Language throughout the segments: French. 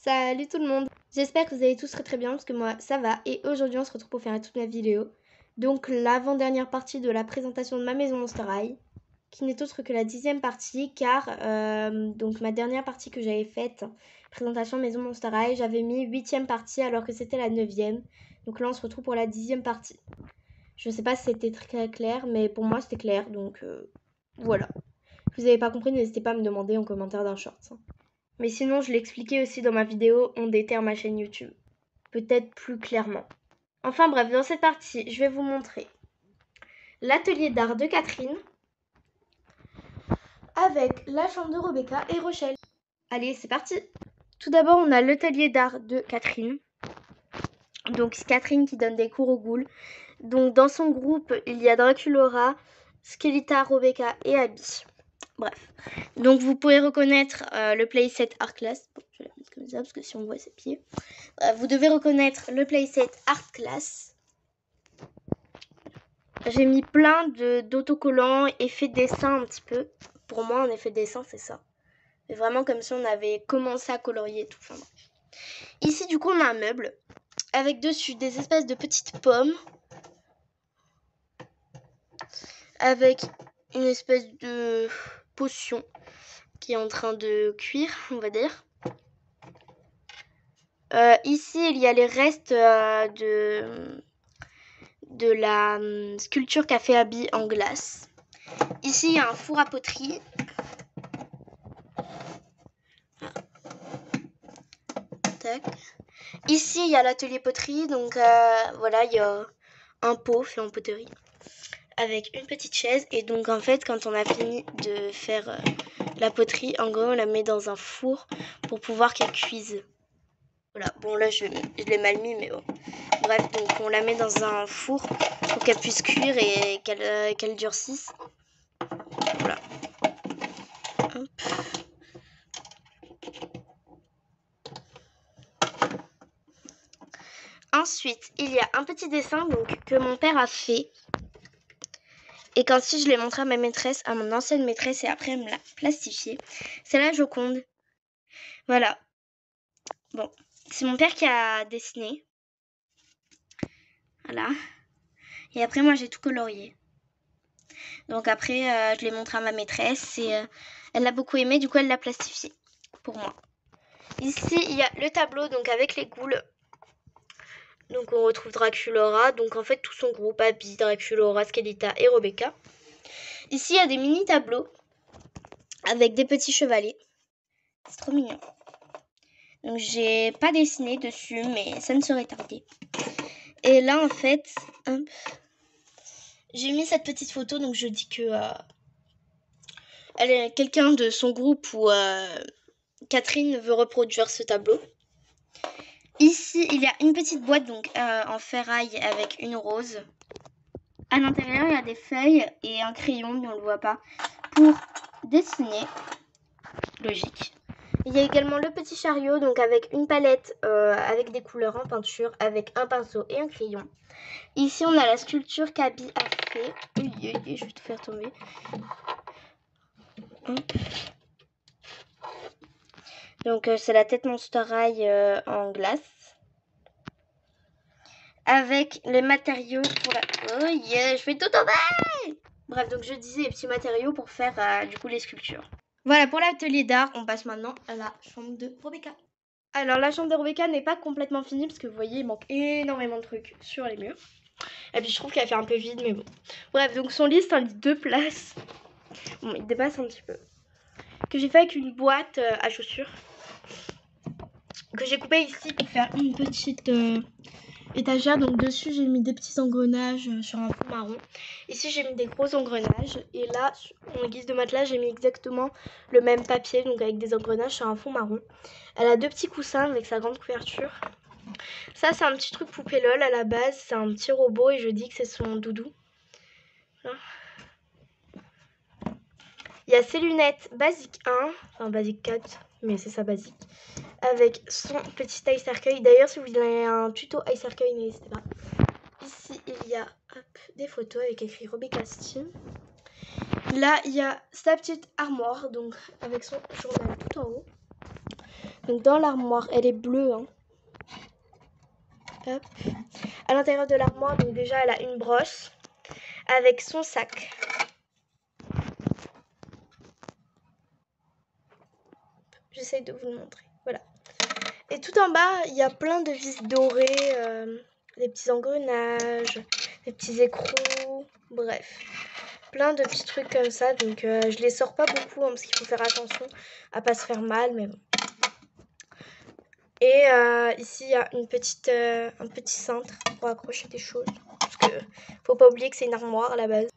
Salut tout le monde. J'espère que vous allez tous très bien parce que moi ça va et aujourd'hui on se retrouve pour faire toute ma vidéo. Donc l'avant-dernière partie de la présentation de ma maison Monster High qui n'est autre que la 10e partie car donc ma dernière partie que j'avais faite, présentation maison Monster High, j'avais mis 8e partie alors que c'était la 9e. Donc là on se retrouve pour la 10e partie. Je sais pas si c'était très clair mais pour moi c'était clair donc voilà. Si vous n'avez pas compris, n'hésitez pas à me demander en commentaire d'un short. Mais sinon, je l'expliquais aussi dans ma vidéo On déterre ma chaîne YouTube. Peut-être plus clairement. Enfin bref, dans cette partie, je vais vous montrer l'atelier d'art de Catherine avec la chambre de Rebecca et Rochelle. Allez, c'est parti. Tout d'abord, on a l'atelier d'art de Catherine. Donc, c'est Catherine qui donne des cours aux ghouls. Donc, dans son groupe, il y a Draculaura, Skellita, Rebecca et Abby. Bref. Donc, vous pouvez reconnaître le playset Art Class. Bon, je vais la mettre comme ça parce que si on voit ses pieds. Vous devez reconnaître le playset Art Class. J'ai mis plein d'autocollants, effets dessin un petit peu. Pour moi, un effet dessin, c'est ça. C'est vraiment comme si on avait commencé à colorier tout. Enfin, bref. Ici, du coup, on a un meuble avec dessus des espèces de petites pommes. Avec une espèce de potion qui est en train de cuire, on va dire. Ici, il y a les restes de la sculpture qu'a fait Abby en glace. Ici, il y a un four à poterie. Tac. Ici, il y a l'atelier poterie. Donc, voilà, il y a un pot fait en poterie avec une petite chaise. Et donc, en fait, quand on a fini de faire la poterie, en gros, on la met dans un four pour pouvoir qu'elle cuise. Voilà, bon là je l'ai mal mis mais bon. Bref, donc on la met dans un four pour qu'elle puisse cuire et qu'elle durcisse. Voilà. Hop. Ensuite, il y a un petit dessin donc, que mon père a fait. Et qu'ensuite je l'ai montré à ma maîtresse, à mon ancienne maîtresse et après elle me l'a plastifié. C'est la Joconde. Voilà. Bon, c'est mon père qui a dessiné. Voilà. Et après moi j'ai tout colorié. Donc après, je l'ai montré à ma maîtresse et elle l'a beaucoup aimé. Du coup, elle l'a plastifié pour moi. Ici, il y a le tableau donc avec les ghouls. Donc on retrouve Draculaura. Donc en fait, tout son groupe, Abby, Draculaura, Skellita et Rebecca. Ici, il y a des mini tableaux avec des petits chevalets. C'est trop mignon. Donc j'ai pas dessiné dessus, mais ça ne serait tardé. Et là, en fait, hop, j'ai mis cette petite photo. Donc je dis que elle est quelqu'un de son groupe ou Catherine veut reproduire ce tableau. Ici, il y a une petite boîte donc en ferraille avec une rose. À l'intérieur, il y a des feuilles et un crayon, mais on ne le voit pas, pour dessiner. Logique. Il y a également le petit chariot, donc avec une palette avec des couleurs en peinture, avec un pinceau et un crayon. Ici, on a la sculpture qu'Abby a fait. Je vais tout faire tomber. Hop. Donc, c'est la tête Monster High en glace. Avec les matériaux pour la... Oh yeah, je fais tout tomber! Bref, donc je disais les petits matériaux pour faire du coup les sculptures. Voilà, pour l'atelier d'art, on passe maintenant à la chambre de Rebecca. Alors, la chambre de Rebecca n'est pas complètement finie parce que vous voyez, il manque énormément de trucs sur les murs. Et puis, je trouve qu'elle fait un peu vide, mais bon. Bref, donc son lit, c'est un lit 2 places. Bon, il dépasse un petit peu. Que j'ai fait avec une boîte à chaussures. Que j'ai coupé ici pour faire une petite étagère. Donc dessus j'ai mis des petits engrenages sur un fond marron. Ici j'ai mis des gros engrenages. Et là en guise de matelas j'ai mis exactement le même papier. Donc avec des engrenages sur un fond marron. Elle a 2 petits coussins avec sa grande couverture. Ça c'est un petit truc poupée LOL à la base. C'est un petit robot et je dis que c'est son doudou. Voilà. Il y a ses lunettes basique 1. Enfin basique 4. Mais c'est ça basique. Avec son petit eye cercueil. D'ailleurs, si vous avez un tuto eye cercueil, n'hésitez pas. Ici, il y a des photos avec écrit Rebecca Steam. Là, il y a sa petite armoire, donc avec son journal tout en haut. Donc dans l'armoire, elle est bleue. Hein. Hop. À l'intérieur de l'armoire, donc déjà, elle a une brosse avec son sac. J'essaye de vous le montrer. Voilà. Et tout en bas, il y a plein de vis dorées, des petits engrenages, des petits écrous, bref. Plein de petits trucs comme ça. Donc je les sors pas beaucoup hein, parce qu'il faut faire attention à pas se faire mal. Mais bon. Et ici, il y a un petit cintre pour accrocher des choses. Parce que faut pas oublier que c'est une armoire à la base.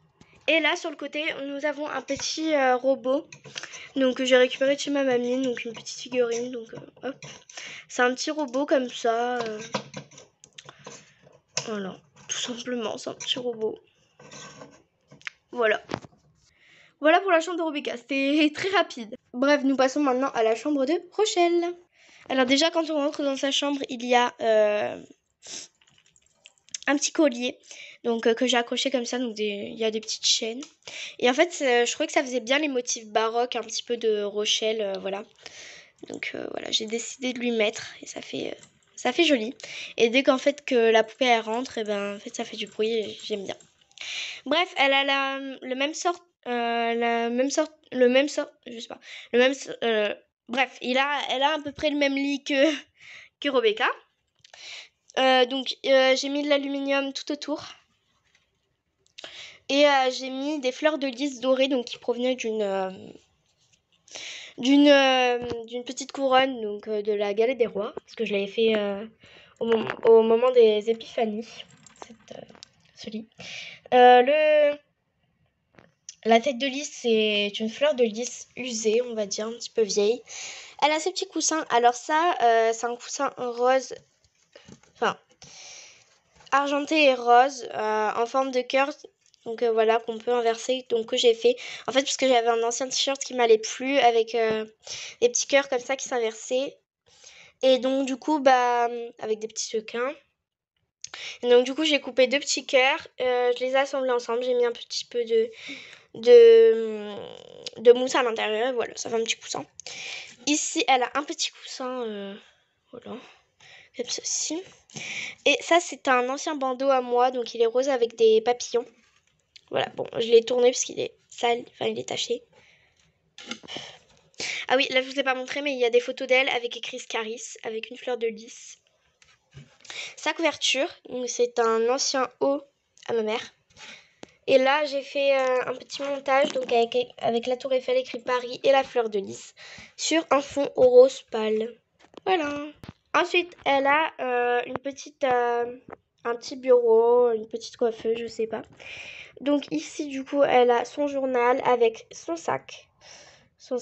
Et là, sur le côté, nous avons un petit robot. Donc j'ai récupéré de chez ma mamie, donc une petite figurine. Donc hop. C'est un petit robot comme ça. Voilà, tout simplement, c'est un petit robot. Voilà. Voilà pour la chambre de Rebecca, c'était très rapide. Bref, nous passons maintenant à la chambre de Rochelle. Alors déjà, quand on rentre dans sa chambre, il y a un petit collier donc que j'ai accroché comme ça, donc il y a des petites chaînes. Et en fait, je trouvais que ça faisait bien les motifs baroques, un petit peu de Rochelle, voilà. Donc voilà, j'ai décidé de lui mettre et ça fait joli. Et dès qu'en fait que la poupée elle rentre, et ben en fait ça fait du bruit et j'aime bien. Bref, elle a le même sort, je sais pas, bref, elle a à peu près le même lit que Rebecca. Donc j'ai mis de l'aluminium tout autour. Et j'ai mis des fleurs de lys dorées, donc qui provenaient d'une petite couronne donc de la galette des rois, parce que je l'avais fait au moment des épiphanies, ce lit. La tête de lys, c'est une fleur de lys usée, on va dire, un petit peu vieille. Elle a ses petits coussins. Alors ça, c'est un coussin rose, enfin argenté et rose, en forme de cœur. Donc voilà, qu'on peut inverser, donc que j'ai fait. En fait, parce que j'avais un ancien t-shirt qui m'allait plus, avec des petits cœurs comme ça qui s'inversaient. Et donc du coup, bah, avec des petits sequins. Et donc du coup, j'ai coupé 2 petits cœurs. Je les ai assemblés ensemble. J'ai mis un petit peu de mousse à l'intérieur. Voilà, ça fait un petit coussin. Ici, elle a un petit coussin, voilà, comme ceci. Et ça, c'est un ancien bandeau à moi, donc il est rose avec des papillons. Voilà, bon, je l'ai tourné parce qu'il est sale, enfin il est taché. Ah oui, là je vous ai pas montré, mais il y a des photos d'elle avec écrit Scaris, avec une fleur de lys. Sa couverture, c'est un ancien haut à ma mère. Et là, j'ai fait un petit montage donc avec la tour Eiffel écrit Paris et la fleur de lys sur un fond rose pâle. Voilà. Ensuite, elle a un petit bureau, une petite coiffeuse, je sais pas. Donc ici, du coup, elle a son journal avec son sac, son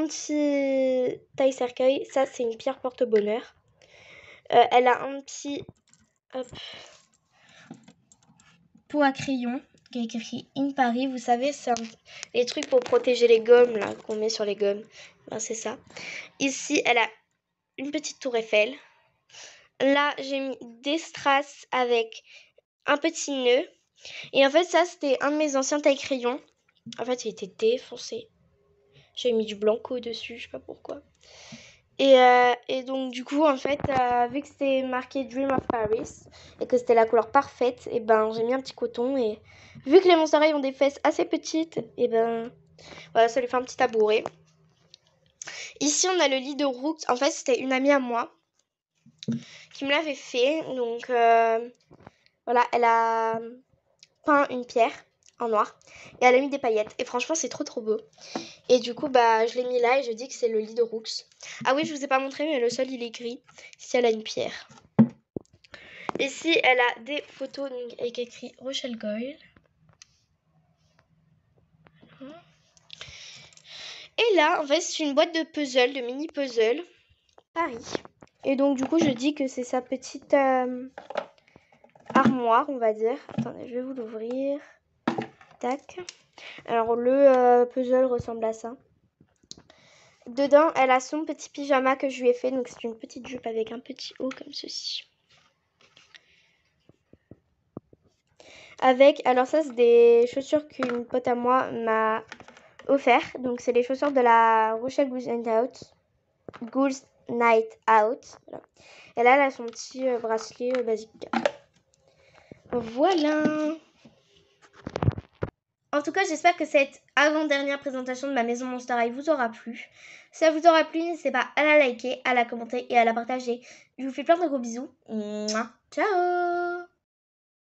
petit taille-cercueil. Ça, c'est une pierre porte-bonheur. Elle a un petit pot à crayon qui est écrit In Paris. Vous savez, c'est les trucs pour protéger les gommes là qu'on met sur les gommes. Ben, c'est ça. Ici, elle a une petite tour Eiffel. Là, j'ai mis des strass avec un petit nœud. Et en fait, ça, c'était un de mes anciens taille-crayons. En fait, il était défoncé. J'ai mis du blanco dessus, je sais pas pourquoi. Et donc, du coup, en fait, vu que c'était marqué Dream of Paris et que c'était la couleur parfaite, et ben, j'ai mis un petit coton. Et vu que les Montserrat ont des fesses assez petites, et ben, voilà, ça lui fait un petit tabouret. Ici, on a le lit de Rooks. En fait, c'était une amie à moi qui me l'avait fait. Donc, voilà, elle a peint une pierre en noir et elle a mis des paillettes. Et franchement, c'est trop trop beau. Et du coup, bah, je l'ai mis là et je dis que c'est le lit de Rooks. Ah oui, je vous ai pas montré, mais le sol, il est gris. Ici, elle a une pierre. Ici, elle a des photos donc, avec écrit Rochelle Goyle. Et là, en fait, c'est une boîte de puzzle, de mini puzzle. Paris. Et donc, du coup, je dis que c'est sa petite armoire, on va dire. Attendez, je vais vous l'ouvrir. Tac. Alors, le puzzle ressemble à ça. Dedans, elle a son petit pyjama que je lui ai fait. Donc, c'est une petite jupe avec un petit haut comme ceci. Avec, alors ça, c'est des chaussures qu'une pote à moi m'a offert. Donc, c'est les chaussures de la Rochelle Blues and Out. Ghouls Night Out. Voilà. Et là, elle a son petit bracelet basique. Voilà. En tout cas, j'espère que cette avant-dernière présentation de ma maison Monster High vous aura plu. Si ça vous aura plu, n'hésitez pas à la liker, à la commenter et à la partager. Je vous fais plein de gros bisous. Mouah. Ciao!